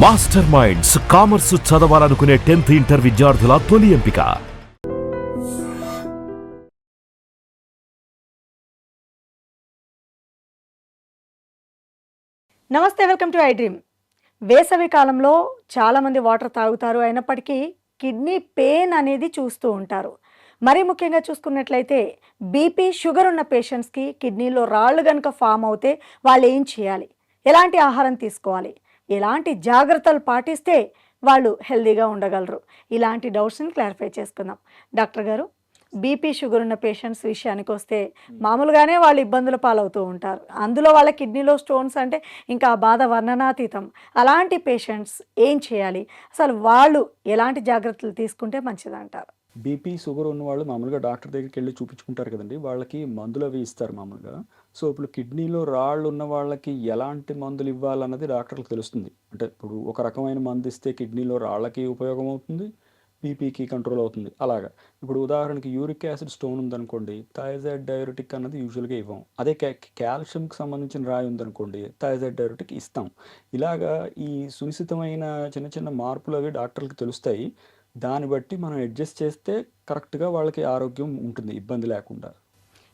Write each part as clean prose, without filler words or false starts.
Master minds commerce చదవాలనుకునే 10th inter విద్యార్థుల తొలి ఎంపిక. నమస్తే, వెల్కమ్ టు ఐ డ్రీమ్. వేసవి కాలంలో చాలామంది వాటర్ తాగుతారు, అయినప్పటికీ కిడ్నీ పెయిన్ అనేది చూస్తూ ఉంటారు. మరీ ముఖ్యంగా చూసుకున్నట్లయితే బీపీ, షుగర్ ఉన్న పేషెంట్స్కి కిడ్నీలో రాళ్ళు కనుక ఫామ్ అవుతే వాళ్ళు ఏం చేయాలి, ఎలాంటి ఆహారం తీసుకోవాలి, ఎలాంటి జాగ్రత్తలు పాటిస్తే వాళ్ళు హెల్దీగా ఉండగలరు, ఇలాంటి డౌట్స్ని క్లారిఫై చేసుకుందాం. డాక్టర్ గారు, బీపీ, షుగర్ ఉన్న పేషెంట్స్ విషయానికి వస్తే మామూలుగానే వాళ్ళు ఇబ్బందుల పాలవుతూ ఉంటారు. అందులో వాళ్ళ కిడ్నీలో స్టోన్స్ అంటే ఇంకా ఆ బాధ వర్ణనాతీతం. అలాంటి పేషెంట్స్ ఏం చేయాలి, అసలు వాళ్ళు ఎలాంటి జాగ్రత్తలు తీసుకుంటే మంచిదంటారు? బీపీ, షుగర్ ఉన్నవాళ్ళు మామూలుగా డాక్టర్ దగ్గరికి వెళ్ళి చూపించుకుంటారు కదండీ! వాళ్ళకి మందులు అవి ఇస్తారు మామూలుగా. సో, ఇప్పుడు కిడ్నీలో రాళ్ళు ఉన్న వాళ్ళకి ఎలాంటి మందులు ఇవ్వాలన్నది డాక్టర్‌లకు తెలుస్తుంది. అంటే ఇప్పుడు ఒక రకమైన మందు ఇస్తే కిడ్నీలో రాళ్ళకి ఉపయోగం అవుతుంది. బీపీకి కంట్రోల్ అవుతుంది. అలాగా. ఇప్పుడు ఉదాహరణకి యూరిక్ యాసిడ్ స్టోన్ ఉందనుకోండి, థైయాజైడ్ డయూరెటిక్ అన్నది యూజువల్‌గా ఇవ్వం. అదే కాల్షియంకి సంబంధించిన రాయి ఉందనుకోండి, థైయాజైడ్ డయూరెటిక్ ఇస్తాం. ఇలాగా ఈ సునిశితమైన చిన్న చిన్న మార్పులు అవి డాక్టర్‌లకి తెలుస్తాయి. దాన్ని బట్టి మనం అడ్జస్ట్ చేస్తే కరెక్ట్‌గా వాళ్ళకి ఆరోగ్యం ఉంటుంది ఇబ్బంది లేకుండా.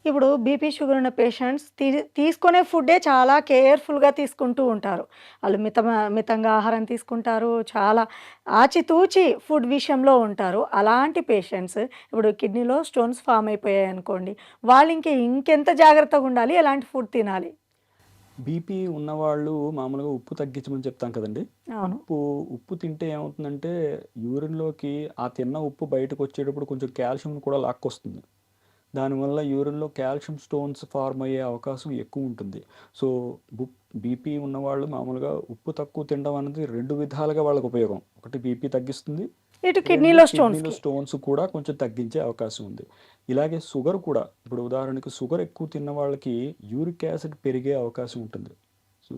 ఇప్పుడు బీపీ, షుగర్ ఉన్న పేషెంట్స్ తీసుకునే ఫుడ్డే చాలా కేర్ఫుల్గా తీసుకుంటూ ఉంటారు. వాళ్ళు మితంగా ఆహారం తీసుకుంటారు, చాలా ఆచితూచి ఫుడ్ విషయంలో ఉంటారు. అలాంటి పేషెంట్స్ ఇప్పుడు కిడ్నీలో స్టోన్స్ ఫామ్ అయిపోయాయి అనుకోండి, వాళ్ళు ఇంకెంత జాగ్రత్తగా ఉండాలి, ఎలాంటి ఫుడ్ తినాలి? బీపీ ఉన్నవాళ్ళు మామూలుగా ఉప్పు తగ్గించమని చెప్తాం కదండీ! అవును. ఉప్పు తింటే ఏమవుతుందంటే యూరిన్‌లోకి ఆ తిన్న ఉప్పు బయటకొచ్చేటప్పుడు కొంచెం కాల్షియంని కూడా లాక్కొస్తుంది. దానివల్ల యూరిన్‌లో కాల్షియం స్టోన్స్ ఫార్మ్ అయ్యే అవకాశం ఎక్కువుంటుంది. సో, బీపీ ఉన్నవాళ్ళు మామూలుగా ఉప్పు తక్కువ తినడం అనేది 2 విధాలుగా వాళ్ళకి ఉపయోగం. ఒకటి బీపీ తగ్గిస్తుంది. ఇటు 2 కిడ్నీలో కిడ్నీలో స్టోన్స్కి. స్టోన్స్ కూడా కొంచెం తగ్గించే అవకాశం ఉంది. ఇలాగే షుగర్ కూడా ఇప్పుడు ఉదాహరణకి షుగర్ ఎక్కువ తిన్న వాళ్ళకి యూరిక్ యాసిడ్ పెరిగే అవకాశం ఉంటుంది. సో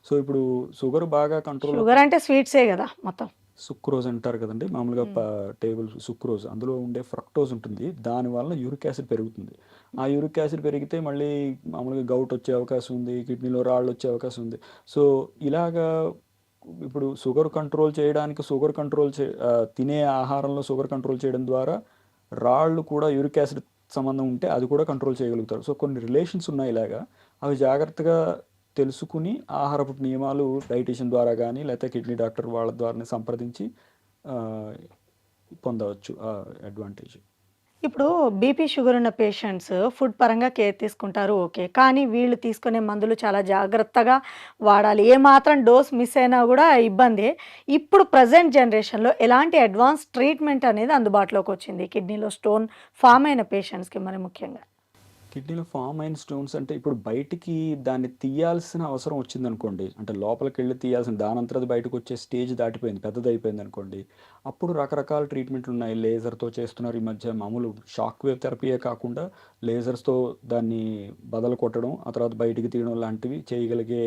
సో, ఇప్పుడు షుగర్ బాగా కంట్రోల్‌లోకి షుగర్ అంటే స్వీట్సే కదా మొత్తం. సుక్రోజ్ అంటారు కదండీ! మామూలుగా ఉమ్. టేబుల్ సుక్రోజ్ అందులో ఉండే ఫ్రక్టోజ్ ఉంటుంది. దానివల్ల యూరిక్ యాసిడ్ పెరుగుతుంది. ఆ యూరిక్ యాసిడ్ పెరిగితే మళ్ళీ మామూలుగా గౌట్ వచ్చే అవకాశం ఉంది. కిడ్నీలో రాళ్ళు వచ్చే అవకాశం ఉంది. సో, ఇలాగా ఇప్పుడు షుగర్ కంట్రోల్ చేయడానికి తినే ఆహారంలో షుగర్ కంట్రోల్ చేయడం ద్వారా రాళ్ళు కూడా యూరిక్ యాసిడ్ సంబంధం ఉంటే అది కూడా కంట్రోల్ చేయగలుగుతారు. సో, కొన్ని రిలేషన్స్ ఉన్నాయి ఇలాగా. అవి జాగ్రత్తగా తెలుసుకుని ఆహారపు నియమాలు డైటీషియన్ ద్వారా గానీ, లేతే కిడ్నీ డాక్టర్ వాళ్ళ ద్వారానే సంప్రదించి ఆహ్, పొందవచ్చు ఆ అడ్వాంటేజ్. ఇప్పుడు బీపీ, షుగర్ ఉన్న పేషెంట్స్ ఫుడ్ పరంగా కేర్ తీసుకుంటారు, ఓకే. కానీ వీళ్ళు తీసుకునే మందులు చాలా జాగ్రత్తగా వాడాలి. ఏమాత్రం డోస్ మిస్ అయినా కూడా ఇబ్బందే. ఇప్పుడు ప్రెజెంట్ జనరేషన్‌లో ఎలాంటి అడ్వాన్స్ ట్రీట్మెంట్ అనేది అందుబాటులోకి వచ్చింది కిడ్నీలో స్టోన్ ఫామ్ అయిన పేషెంట్స్‌కి మరి ముఖ్యంగా? కిడ్నీలో ఫార్మ్ అయిన స్టోన్స్ అంటే ఇప్పుడు బయటికి దాన్ని తీయాల్సిన అవసరం వచ్చిందనుకోండి. అంటే లోపలికెళ్ళి తీయాల్సిన దానంతట అది బయటకొచ్చే స్టేజ్ దాటిపోయింది. పెద్దదయిపోయిందనుకోండి. అప్పుడు రకరకాల ట్రీట్మెంట్‌లున్నాయి. లేజర్‌తో చేస్తున్నారు ఈ మధ్య. మామూలు షాక్ వేవ్ థెరపీయే కాకుండా లేజర్స్‌తో దాన్ని బదలు కొట్టడం, ఆ తర్వాత బయటికి తీయడం లాంటివి చేయగలిగే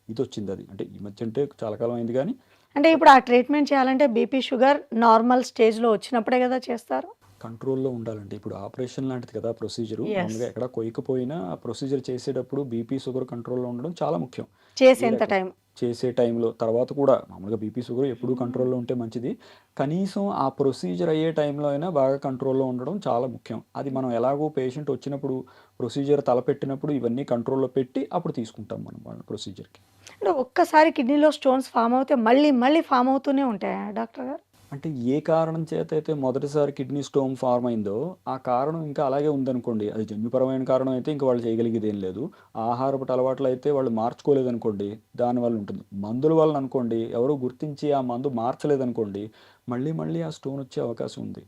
ఇదొచ్చిందది. అంటే ఈ మధ్య అంటే చాలా కాలం అయింది గానీ అంటే ఇప్పుడు ఆ ట్రీట్మెంట్ చేయాలంటే బీపీ, షుగర్ నార్మల్ స్టేజ్‌లో వచ్చినప్పుడే కదా చేస్తారు? కంట్రోల్‌లో ఉండాలండి. ఇప్పుడు ఆపరేషన్ లాంటిది కదా ప్రొసీజరు. యెస్. మామూలుగా ఎక్కడ కొయ్యకపోయినా ఆ ప్రొసీజర్ చేసేటప్పుడు బీపీ, షుగర్ కంట్రోల్‌లో ఉండడం చాలా ముఖ్యం. ఏ చేసేంత రకం టైం. చేసే టైంలో తర్వాత కూడా మామూలుగా బీపీ, షుగర్ ఎప్పుడూ హ్మ్. కంట్రోల్‌లో ఉంటే మంచిది. కనీసం ఆ ప్రొసీజర్ అయ్యే టైంలో అయినా బాగా కంట్రోల్‌లో ఉండడం చాలా ముఖ్యం. అది మనం ఎలాగో పేషెంట్ వచ్చినప్పుడు ప్రొసీజర్ తలపెట్టినప్పుడు ఇవన్నీ కంట్రోల్‌లో పెట్టి అప్పుడు తీసుకుంటాం మనం వాళ్ళని ప్రొసీజర్‌కి. అంటే ఒక్కసారి కిడ్నీలో స్టోన్స్ ఫామ్ అవుతే మళ్ళీ మళ్ళీ ఫామ్ అవుతూనే ఉంటాయా డాక్టర్ గారు? అంటే ఏ కారణం చేతైతే మొదటిసారి కిడ్నీ స్టోన్ ఫార్మ్ అయిందో, ఆ కారణం ఇంకా అలాగే ఉందనుకోండి. అది జన్యుపరమైన కారణం అయితే ఇంక వాళ్ళు చేయగలిగేదేం లేదు. ఆహారపు అలవాట్లయితే వాళ్ళు మార్చుకోలేదనుకోండి, దానివల్ల ఉంటుంది. మందుల వలన అనుకోండి, ఎవరు గుర్తించి ఆ మందు మార్చలేదనుకోండి, మళ్ళీ మళ్ళీ ఆ స్టోన్ వచ్చే అవకాశం ఉంది.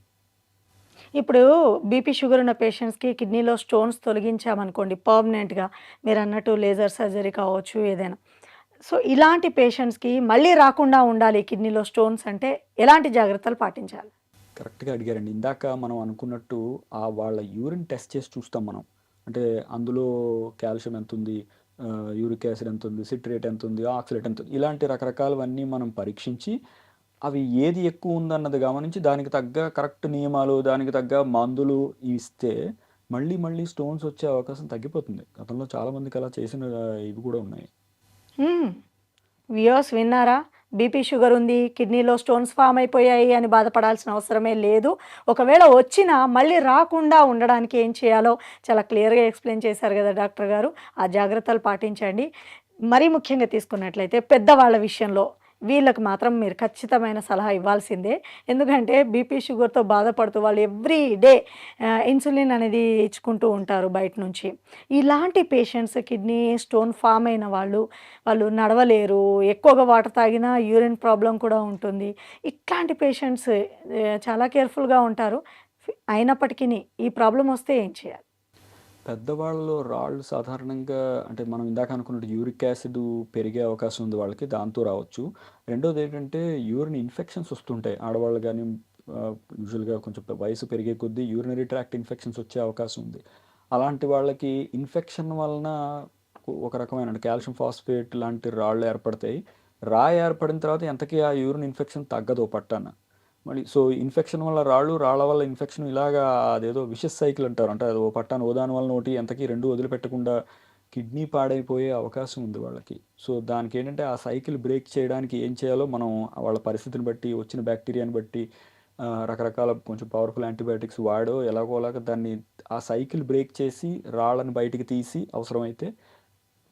ఇప్పుడు బీపీ, షుగర్ ఉన్న పేషెంట్స్‌కి కిడ్నీలో స్టోన్స్ తొలగించామనుకోండి పర్మనెంట్‌గా, మీరన్నట్టు లేజర్ సర్జరీ కావచ్చు ఏదైనా. సో, ఇలాంటి పేషెంట్స్‌కి మళ్ళీ రాకుండా ఉండాలి కిడ్నీలో స్టోన్స్ అంటే ఎలాంటి జాగ్రత్తలు పాటించాలి? కరెక్ట్‌గా అడిగారండి. ఇందాక మనం అనుకున్నట్టు వాళ్ళ యూరిన్ టెస్ట్ చేసి చూస్తాం మనం. అంటే అందులో కాల్షియం ఎంతుంది, యూరిక్ యాసిడ్ ఎంతుంది, సిట్రేట్ ఎంతుంది, ఆక్సలేట్ ఎంతుంది, ఇలాంటి రకరకాలవన్నీ మనం పరీక్షించి, అవి ఏది ఎక్కువుందన్నది గమనించి, దానికి తగ్గ కరెక్ట్ నియమాలు, దానికి తగ్గ మందులు ఇస్తే, మళ్ళీ మళ్ళీ స్టోన్స్ వచ్చే అవకాశం తగ్గిపోతుంది. గతంలో చాలా మందికి అలా చేసిన ఇవి కూడా ఉన్నాయి. హ్మ్. వ్యూయర్స్ విన్నారా? బీపీ షుగర్ ఉంది, కిడ్నీలో స్టోన్స్ ఫామ్ అయిపోయాయి అని బాధపడాల్సిన అవసరమే లేదు. ఒకవేళ వచ్చినా మళ్ళీ రాకుండా ఉండడానికి ఏం చేయాలో చాలా క్లియర్గా ఎక్స్ప్లెయిన్ చేశారు కదా డాక్టర్ గారు. ఆ జాగ్రత్తలు పాటించండి. మరీ ముఖ్యంగా తీసుకున్నట్లయితే పెద్దవాళ్ళ విషయంలో వీళ్ళకి మాత్రం మీరు ఖచ్చితమైన సలహా ఇవ్వాల్సిందే. ఎందుకంటే బీపీ షుగర్తో బాధపడుతూ వాళ్ళు ఎవ్రీ డే ఇన్సులిన్ అనేది ఇచ్చుకుంటూ ఉంటారు బయట నుంచి. ఇలాంటి పేషెంట్స్, కిడ్నీ స్టోన్ ఫామ్ అయిన వాళ్ళు నడవలేరు, ఎక్కువగా వాటర్ తాగినా యూరిన్ ప్రాబ్లం కూడా ఉంటుంది. ఇట్లాంటి పేషెంట్స్ చాలా కేర్ఫుల్గా ఉంటారు. అయినప్పటికీ ఈ ప్రాబ్లం వస్తే ఏం చేయాలి? పెద్దవాళ్ళలో రాళ్ళు సాధారణంగా అంటే మనం ఇందాక అనుకున్నట్టు యూరిక్ యాసిడ్ పెరిగే అవకాశం ఉంది వాళ్ళకి, దాంతో రావచ్చు. రెండోది ఏంటంటే యూరిన్ ఇన్ఫెక్షన్స్ వస్తుంటాయి ఆడవాళ్ళు కానీ. యూజువల్గా కొంచెం వయసు పెరిగే కొద్దీ యూరినరీ ట్రాక్ట్ ఇన్ఫెక్షన్స్ వచ్చే అవకాశం ఉంది. అలాంటి వాళ్ళకి ఇన్ఫెక్షన్ వలన ఒక రకమైన కాల్షియం ఫాస్ఫేట్ లాంటి రాళ్ళు ఏర్పడతాయి. రాయి ఏర్పడిన తర్వాత ఎంతకీ ఆ యూరిన్ ఇన్ఫెక్షన్ తగ్గదు పట్టాన. మళ్ళీ సో ఇన్ఫెక్షన్ వల్ల రాళ్ళ వల్ల ఇన్ఫెక్షన్, ఇలాగా అదేదో విషస్ సైకిల్ అంటారు. అంటే అది ఓ పట్టాను ఓదాని వల్ల ఒకటి ఎంతకీ రెండు వదిలిపెట్టకుండా కిడ్నీ పాడైపోయే అవకాశం ఉంది వాళ్ళకి. సో దానికి ఏంటంటే ఆ సైకిల్ బ్రేక్ చేయడానికి ఏం చేయాలో మనం వాళ్ళ పరిస్థితిని బట్టి, వచ్చిన బ్యాక్టీరియాని బట్టి రకరకాల కొంచెం పవర్ఫుల్ యాంటీబయాటిక్స్ వాడో ఎలాగోలాగా దాన్ని ఆ సైకిల్ బ్రేక్ చేసి రాళ్ళని బయటికి తీసి అవసరమైతే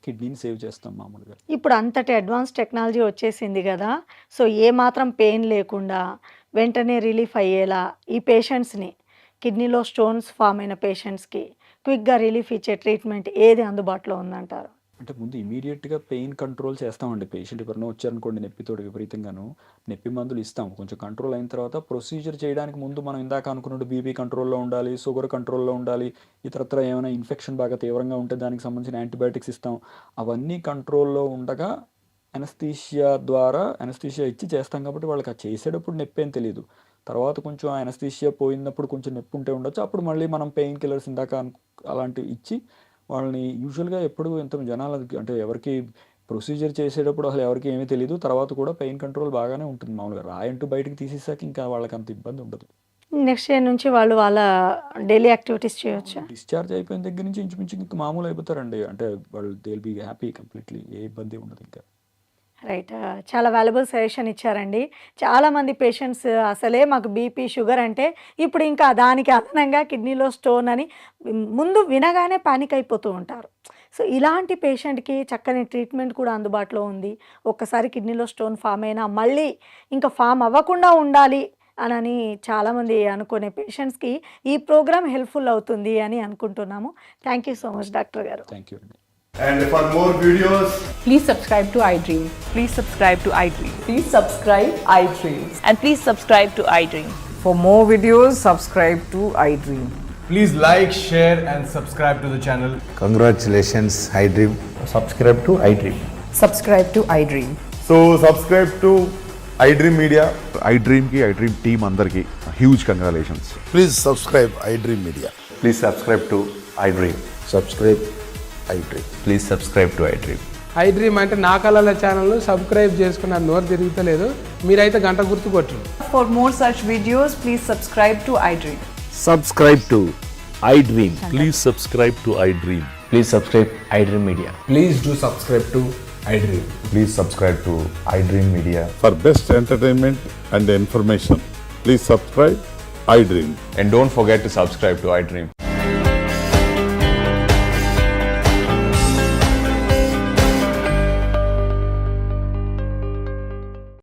కిడ్నీని సేవ్ చేస్తాం మామూలుగా. ఇప్పుడు అంతటి అడ్వాన్స్ టెక్నాలజీ వచ్చేసింది కదా, సో ఏ మాత్రం పెయిన్ లేకుండా వెంటనే రిలీఫ్ అయ్యేలా ఈ పేషెంట్స్ని, కిడ్నీలో స్టోన్స్ ఫామ్ అయిన పేషెంట్స్కి క్విక్గా రిలీఫ్ ఇచ్చే ట్రీట్మెంట్ ఏది అందుబాటులో ఉందంటారు? అంటే ముందు ఇమీడియట్గా పెయిన్ కంట్రోల్ చేస్తామండి. పేషెంట్ ఎవరైనా వచ్చారనుకోండి నొప్పితోటి విపరీతంగాను, నొప్పి మందులు ఇస్తాం. కొంచెం కంట్రోల్ అయిన తర్వాత ప్రొసీజర్ చేయడానికి ముందు మనం ఇందాక అనుకున్నట్టు బీపీ కంట్రోల్లో ఉండాలి, షుగర్ కంట్రోల్లో ఉండాలి, ఇతరత్ర ఏమైనా ఇన్ఫెక్షన్ బాగా తీవ్రంగా ఉంటే దానికి సంబంధించిన యాంటీబయాటిక్స్ ఇస్తాం. అవన్నీ కంట్రోల్లో ఉండగా అనస్థీషియా ఇచ్చి చేస్తాం కాబట్టి వాళ్ళకి ఆ చేసేటప్పుడు నొప్పి ఏం తెలియదు. తర్వాత కొంచెం ఆ అనస్థీషియా పోయినప్పుడు కొంచెం నొప్పి ఉంటే ఉండొచ్చు. అప్పుడు మళ్ళీ మనం పెయిన్ కిల్లర్స్ ఇందాక అలాంటివి ఇచ్చి వాళ్ళని యూజువల్గా ఎప్పుడు ఎంత జనాలు అంటే ఎవరికి ప్రొసీజర్ చేసేటప్పుడు అసలు ఎవరికి ఏమీ తెలియదు. తర్వాత కూడా పెయిన్ కంట్రోల్ బాగానే ఉంటుంది. మామూలుగా రాయంటూ బయటకు తీసేసాక ఇంకా వాళ్ళకి అంత ఇబ్బంది ఉండదు. నెక్స్ట్ డే నుంచి వాళ్ళ డైలీ యాక్టివిటీస్ చేయొచ్చు. డిశ్చార్జ్ అయిపోయిన దగ్గర నుంచి ఇంచుమించు ఇంకా మామూలు అయిపోతారండి. అంటే వాళ్ళు they will be happy completely, ఏ ఇబ్బంది ఉండదు ఇంకా. రైట్. చాలా వాల్యుబుల్ సజెషన్ ఇచ్చారండి. చాలామంది పేషెంట్స్ అసలే మాకు బీపీ షుగర్ అంటే ఇప్పుడు ఇంకా దానికి అదనంగా కిడ్నీలో స్టోన్ అని ముందు వినగానే పానిక్ అయిపోతూ ఉంటారు. సో ఇలాంటి పేషెంట్కి చక్కని ట్రీట్మెంట్ కూడా అందుబాటులో ఉంది. ఒక్కసారి కిడ్నీలో స్టోన్ ఫామ్ అయినా మళ్ళీ ఇంకా ఫామ్ అవ్వకుండా ఉండాలి అని చాలామంది అనుకునే పేషెంట్స్కి ఈ ప్రోగ్రామ్ హెల్ప్ఫుల్ అవుతుంది అని అనుకుంటున్నాము. Thank you so much doctor గారు. థ్యాంక్ యూ అండి. And for more videos, Please subscribe to iDream. Please subscribe to iDream. Please subscribe iDream. And please subscribe to iDream. For more videos, subscribe to iDream. please like, share and subscribe to the channel. Congratulations, iDream. Subscribe to iDream. Subscribe to iDream. So subscribe to iDream Media. iDream team అందరికి huge congratulations. Please subscribe iDream Media. Please subscribe to iDream. Subscribe iDream. Please subscribe to iDream. iDream అంటే నా కళల channel subscribe చేసుకున్న నోరు తిరుగుతలేదు, మీరైతే గంట గుర్తు కొట్టు. For more such videos, please subscribe to iDream. Subscribe to iDream. Please subscribe to iDream. Please subscribe iDream Media. Please do subscribe to iDream. Please subscribe to iDream Media. For best entertainment and information, please subscribe iDream. And don't forget to subscribe to iDream.